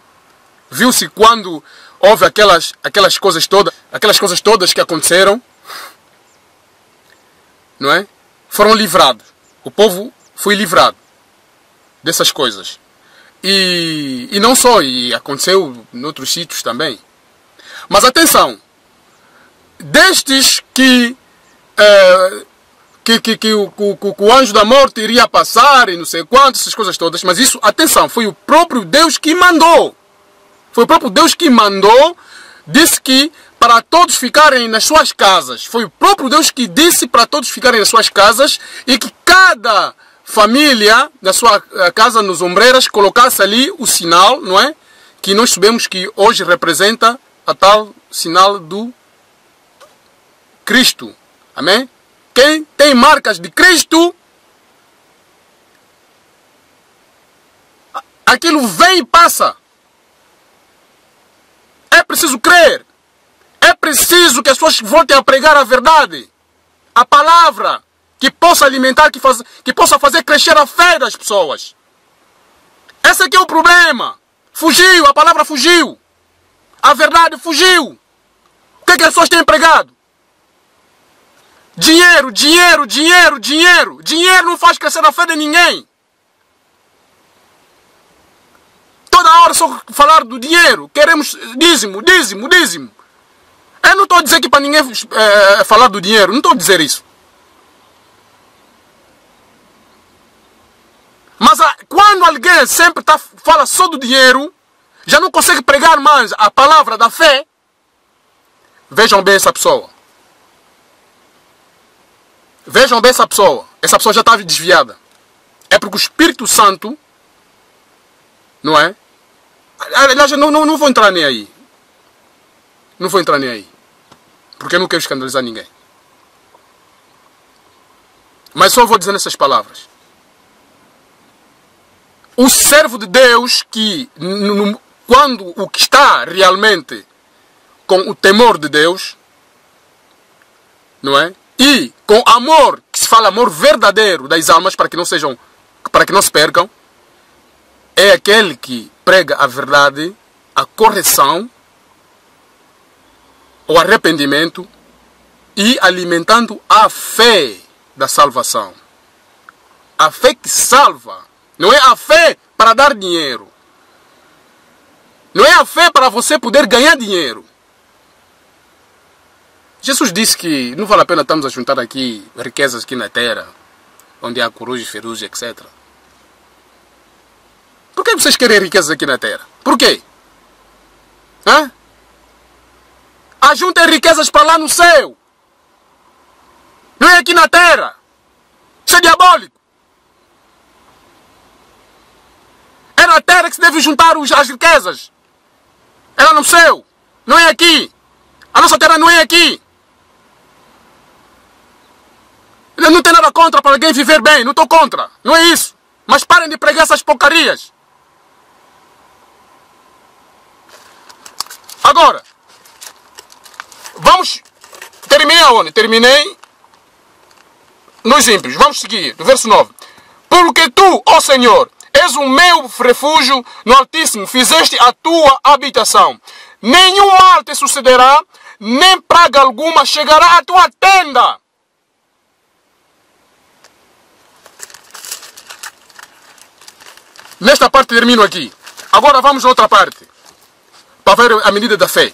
Viu-se quando houve aquelas coisas todas que aconteceram, não é? Foram livrados. O povo foi livrado dessas coisas. E não só, e aconteceu em outros sítios também. Mas atenção, destes que o anjo da morte iria passar e não sei quantas, essas coisas todas, mas isso, atenção, foi o próprio Deus que mandou. Foi o próprio Deus que mandou, disse que para todos ficarem nas suas casas. Foi o próprio Deus que disse para todos ficarem nas suas casas e que cada família, na sua casa, nos ombreiras, colocasse ali o sinal, não é? Que nós sabemos que hoje representa a tal sinal do Cristo. Amém? Quem tem marcas de Cristo, aquilo vem e passa. É preciso crer. É preciso que as pessoas voltem a pregar a verdade. A palavra que possa alimentar, que possa fazer crescer a fé das pessoas. Esse aqui é o problema. Fugiu, a palavra fugiu. A verdade fugiu. O que é que as pessoas têm pregado? Dinheiro, dinheiro, dinheiro, dinheiro. Dinheiro não faz crescer a fé de ninguém. Toda hora só falar do dinheiro. Queremos dízimo, dízimo, dízimo. Eu não estou a dizer aqui para ninguém falar do dinheiro. Não estou a dizer isso. Mas quando alguém sempre fala só do dinheiro, já não consegue pregar mais a palavra da fé, vejam bem essa pessoa. Vejam bem essa pessoa. Essa pessoa já está desviada. É porque o Espírito Santo, não é? Aliás, não vou entrar nem aí. Não vou entrar nem aí. Porque eu não quero escandalizar ninguém. Mas só vou dizer essas palavras. O servo de Deus que, quando o que está realmente com o temor de Deus, não é? E com amor, que se fala amor verdadeiro das almas, para que não se percam, é aquele que prega a verdade, a correção, o arrependimento e alimentando a fé da salvação. A fé que salva. Não é a fé para dar dinheiro. Não é a fé para você poder ganhar dinheiro. Jesus disse que não vale a pena estamos a juntar aqui riquezas aqui na terra, onde há corujas, ferrugem, etc. Por que vocês querem riquezas aqui na terra? Por quê? Hã? Ajuntem riquezas para lá no céu. Não é aqui na terra. Isso é diabólico. É na terra que se deve juntar as riquezas. É lá no céu. Não é aqui. A nossa terra não é aqui. Eu não tenho nada contra para alguém viver bem. Não estou contra. Não é isso. Mas parem de pregar essas porcarias. Agora, vamos... Terminei aonde? Terminei nos ímpios. Vamos seguir. No verso 9. Porque tu, ó Senhor, és o meu refúgio no Altíssimo, fizeste a tua habitação. Nenhum mal te sucederá, nem praga alguma chegará à tua tenda. Nesta parte termino aqui. Agora vamos a outra parte. Para ver a medida da fé.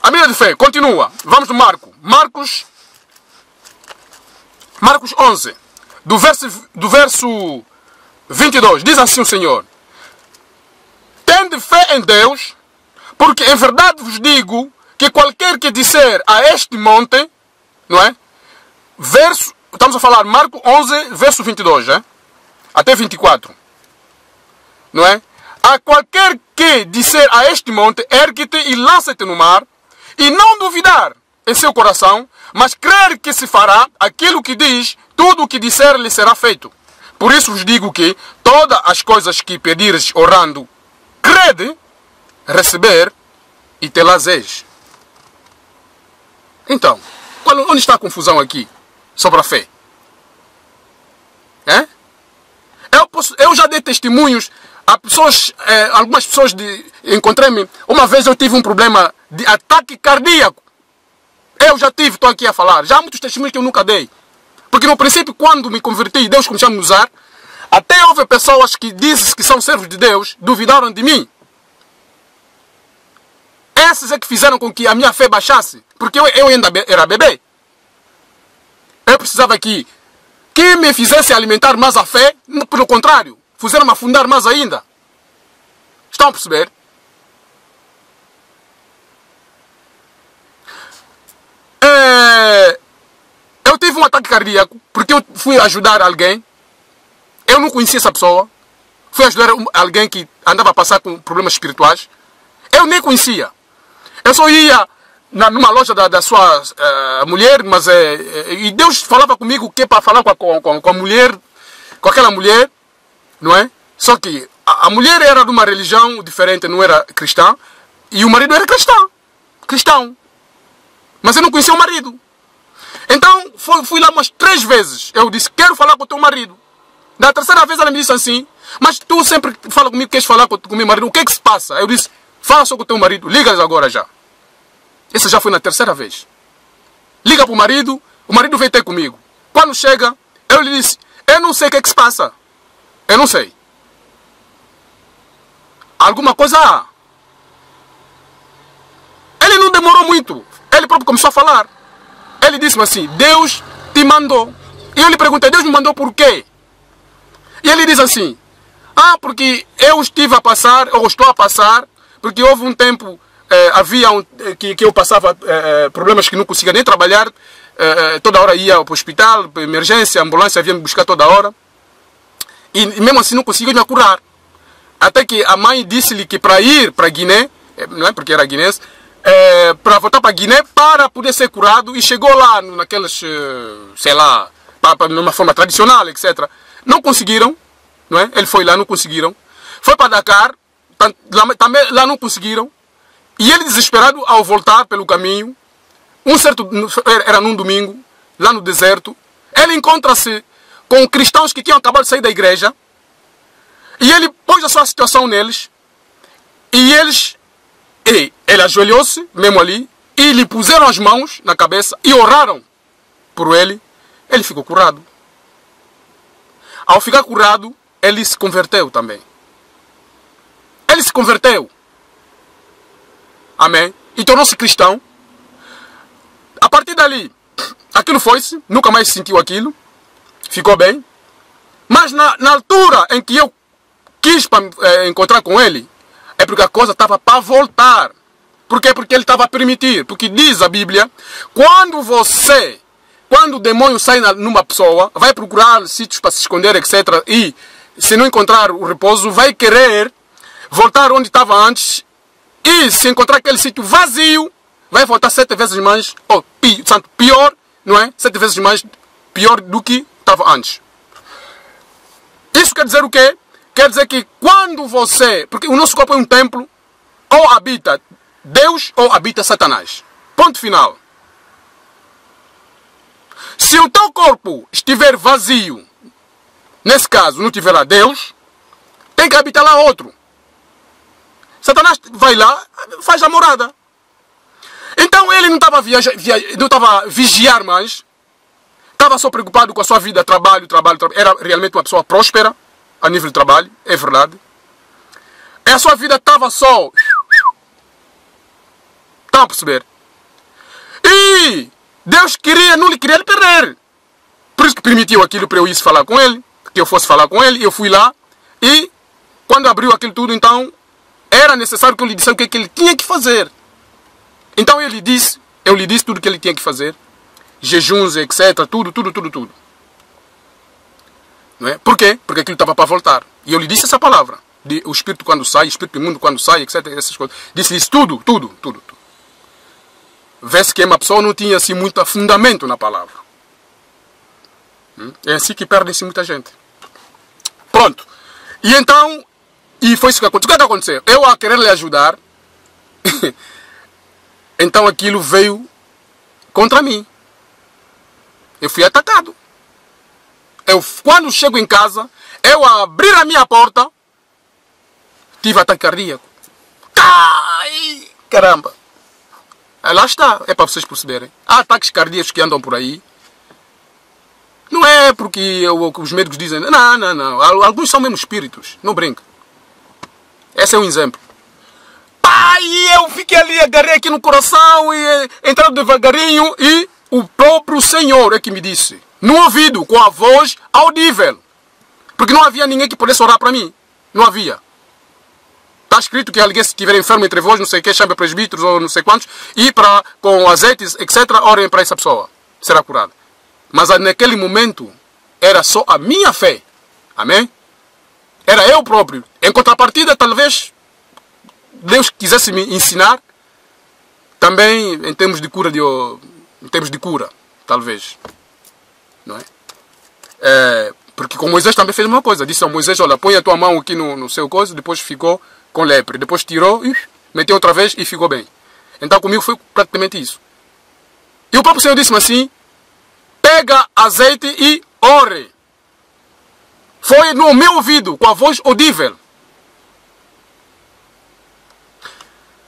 A medida de fé, continua. Vamos no Marcos 11. Do verso 22. Diz assim o Senhor. Tende fé em Deus, porque em verdade vos digo que qualquer que disser a este monte, não é? Estamos a falar Marcos 11, verso 22, é? Até 24. Não é? a qualquer que disser a este monte, ergue-te e lança-te no mar, e não duvidar em seu coração, mas crer que se fará aquilo que diz, tudo o que disser lhe será feito. Por isso vos digo que todas as coisas que pedires orando, crede, receber e te-las-eis. Então, onde está a confusão aqui sobre a fé? É? Eu já dei testemunhos a pessoas, algumas pessoas, encontrei-me, uma vez eu tive um problema de ataque cardíaco. Eu já tive, estou aqui a falar. Já há muitos testemunhos que eu nunca dei. Porque no princípio, quando me converti, Deus começou a me usar, até houve pessoas que dizem que são servos de Deus, duvidaram de mim. Esses é que fizeram com que a minha fé baixasse. Porque eu ainda era bebê. Eu precisava que me fizesse alimentar mais a fé, pelo contrário, fizeram-me afundar mais ainda. Estão a perceber? Eu tive um ataque cardíaco porque eu fui ajudar alguém. Eu não conhecia essa pessoa. Fui ajudar alguém que andava a passar com problemas espirituais. Eu nem conhecia. Eu só ia numa loja da sua mulher, mas e Deus falava comigo que é para falar com a mulher, com aquela mulher, não é? Só que a mulher era de uma religião diferente, não era cristã, e o marido era cristão. Mas eu não conhecia o marido. Então fui lá umas 3 vezes. Eu disse, quero falar com o teu marido. Na terceira vez ela me disse assim, mas tu sempre fala comigo, queres falar com o meu marido, o que é que se passa? Eu disse, fala só com o teu marido, liga agora já. Essa já foi na terceira vez. Liga para o marido veio ter comigo. Quando chega, eu lhe disse, eu não sei o que é que se passa. Eu não sei. Alguma coisa há. Ele não demorou muito. Ele próprio começou a falar. Ele disse-me assim, Deus te mandou. E eu lhe perguntei, Deus me mandou por quê? E ele diz assim, porque eu estive a passar, ou estou a passar, porque houve um tempo, que eu passava problemas que não conseguia nem trabalhar, toda hora ia para o hospital, para emergência, a ambulância vinha me buscar toda hora. E mesmo assim não conseguia me curar. Até que a mãe disse-lhe que para ir para Guiné, não é porque era guinense, para voltar para Guiné para poder ser curado, e chegou lá naquelas, sei lá, numa forma tradicional, etc. Não conseguiram, não é? Ele foi lá, não conseguiram. Foi para Dakar, também lá não conseguiram. E ele desesperado ao voltar pelo caminho, era num domingo, lá no deserto, ele encontra-se com cristãos que tinham acabado de sair da igreja, e ele pôs a sua situação neles, e ele ajoelhou-se mesmo ali, e lhe puseram as mãos na cabeça e oraram por ele. Ele ficou curado. Ao ficar curado, ele se converteu também. Ele se converteu. Amém? E tornou-se cristão. A partir dali, aquilo foi-se, nunca mais sentiu aquilo. Ficou bem. Mas na altura em que eu quis encontrar com ele, é porque a coisa estava para voltar. Por quê? Porque ele estava a permitir. Porque diz a Bíblia, quando o demônio sai numa pessoa, vai procurar sítios para se esconder, etc. E se não encontrar o repouso, vai querer voltar onde estava antes. E se encontrar aquele sítio vazio, vai voltar 7 vezes mais, ou pior, não é? 7 vezes mais pior do que estava antes. Isso quer dizer o quê? Quer dizer que quando porque o nosso corpo é um templo, ou habita Deus ou habita Satanás. Ponto final. Se o teu corpo estiver vazio, nesse caso não tiver lá Deus, tem que habitar lá outro. Satanás vai lá, faz a morada. Então ele não estava a vigiar mais, estava só preocupado com a sua vida, trabalho. Era realmente uma pessoa próspera a nível de trabalho, é verdade. E a sua vida estava só. Estão a perceber? E Deus não lhe queria perder. Por isso que permitiu aquilo para eu ir falar com ele, que eu fosse falar com ele. Eu fui lá e quando abriu aquilo tudo, então era necessário que eu lhe dissesse o que ele tinha que fazer. Então eu lhe disse tudo o que ele tinha que fazer. Jejuns, etc. Tudo. Não é? Por quê? Porque aquilo estava para voltar. E eu lhe disse essa palavra. O espírito quando sai, o espírito imundo quando sai, etc. Essas coisas. Disse isso tudo. Vê-se que uma pessoa não tinha assim muito fundamento na palavra. É assim que perde-se muita gente. Pronto. E então, e foi isso que aconteceu. O que aconteceu? Eu a querer lhe ajudar, então aquilo veio contra mim. Eu fui atacado. Quando chego em casa, eu abrir a minha porta, tive ataque cardíaco. Ai, caramba. Lá está, é para vocês perceberem. Há ataques cardíacos que andam por aí. Não é porque os médicos dizem, não. Alguns são mesmo espíritos, não brinca. Esse é um exemplo. Pai, eu fiquei ali, agarrei aqui no coração e entrando devagarinho e o próprio Senhor é que me disse, no ouvido, com a voz audível. Porque não havia ninguém que pudesse orar para mim. Não havia. Está escrito que alguém se estiver enfermo entre vós, não sei o que, chame presbíteros ou não sei quantos, e com azeites, etc., orem para essa pessoa. Será curada. Mas naquele momento, era só a minha fé. Amém? Era eu próprio. Em contrapartida, talvez, Deus quisesse me ensinar, também em termos de cura, talvez. Não é? Porque com Moisés também fez a mesma coisa. Disse a Moisés, olha, põe a tua mão aqui no seu coisa, depois ficou com lepre. Depois tirou, meteu outra vez e ficou bem. Então comigo foi praticamente isso. E o próprio Senhor disse-me assim, pega azeite e ore. Foi no meu ouvido, com a voz audível.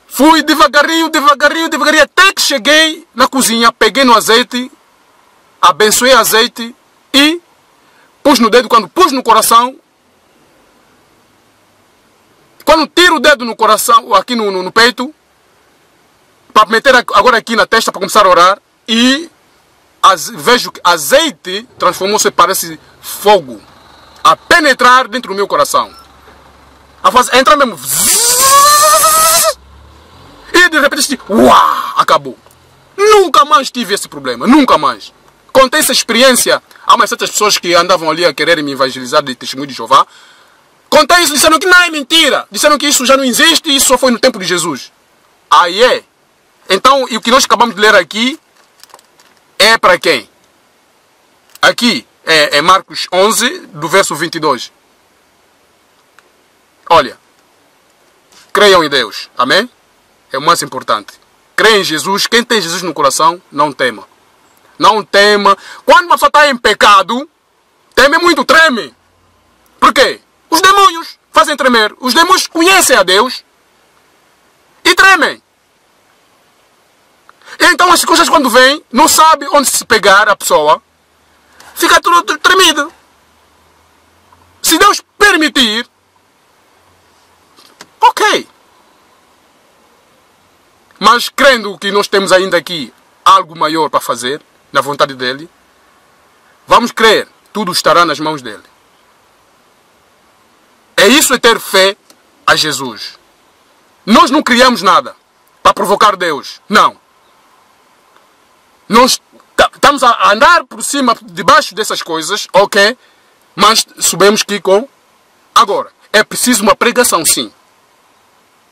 Fui devagarinho, até que cheguei na cozinha, peguei no azeite, abençoei o azeite e pus no dedo. Quando pus no coração, quando tiro o dedo no coração, aqui no peito, para meter agora aqui na testa para começar a orar, e vejo que azeite transformou-se, parece fogo, a penetrar dentro do meu coração. Entra mesmo. E de repente, acabou. Nunca mais tive esse problema, nunca mais. Contei essa experiência a umas certas pessoas que andavam ali a querer me evangelizar de testemunho de Jeová. Contei isso, disseram que não é mentira. Disseram que isso já não existe e isso só foi no tempo de Jesus. Aí é. Então, e o que nós acabamos de ler aqui é para quem? Aqui é Marcos 11, do verso 22. Olha, creiam em Deus, amém? É o mais importante. Creia em Jesus. Quem tem Jesus no coração, não tema. Não tema. Quando uma pessoa está em pecado, teme muito, treme. Por quê? Os demônios fazem tremer. Os demônios conhecem a Deus e tremem. Então as coisas quando vêm, não sabe onde se pegar a pessoa, fica tudo tremido. Se Deus permitir, ok. Mas crendo que nós temos ainda aqui algo maior para fazer, na vontade dEle, vamos crer, tudo estará nas mãos dEle. É isso, é ter fé a Jesus. Nós não criamos nada para provocar Deus, não. Nós estamos a andar por cima, debaixo dessas coisas, ok, mas sabemos que agora, é preciso uma pregação, sim.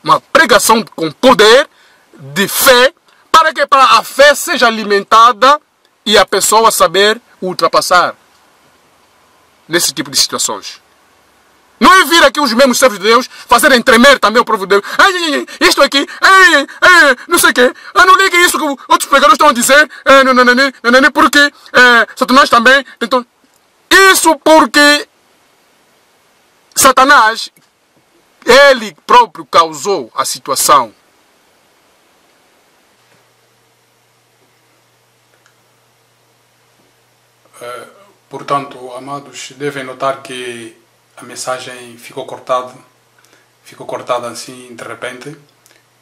Uma pregação com poder, de fé, para que a fé seja alimentada e a pessoa saber ultrapassar nesse tipo de situações. Não é vir aqui os mesmos servos de Deus fazerem tremer também o povo de Deus. Isto aqui, não sei o quê. Não ligue isso que outros pregadores estão a dizer. Porque Satanás também tentou. Isso porque Satanás, ele próprio causou a situação. Portanto, amados, devem notar que a mensagem ficou cortada assim de repente,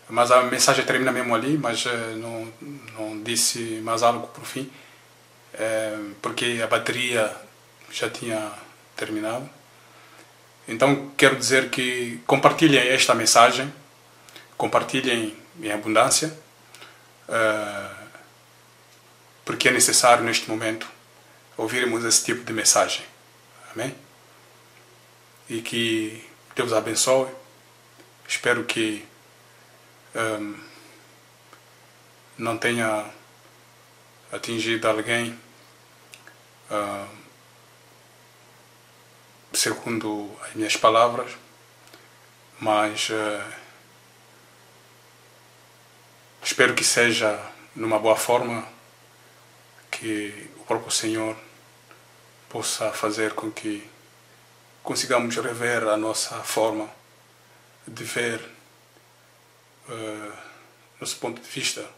mas a mensagem termina mesmo ali, mas não disse mais algo por fim, porque a bateria já tinha terminado. Então quero dizer que compartilhem esta mensagem, compartilhem em abundância, porque é necessário neste momento ouvirmos esse tipo de mensagem. Amém? E que Deus abençoe. Espero que não tenha atingido alguém segundo as minhas palavras, mas espero que seja numa boa forma, que o próprio Senhor possa fazer com que consigamos rever a nossa forma de ver nosso ponto de vista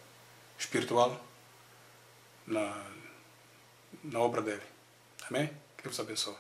espiritual na obra dele. Amém? Que Deus abençoe.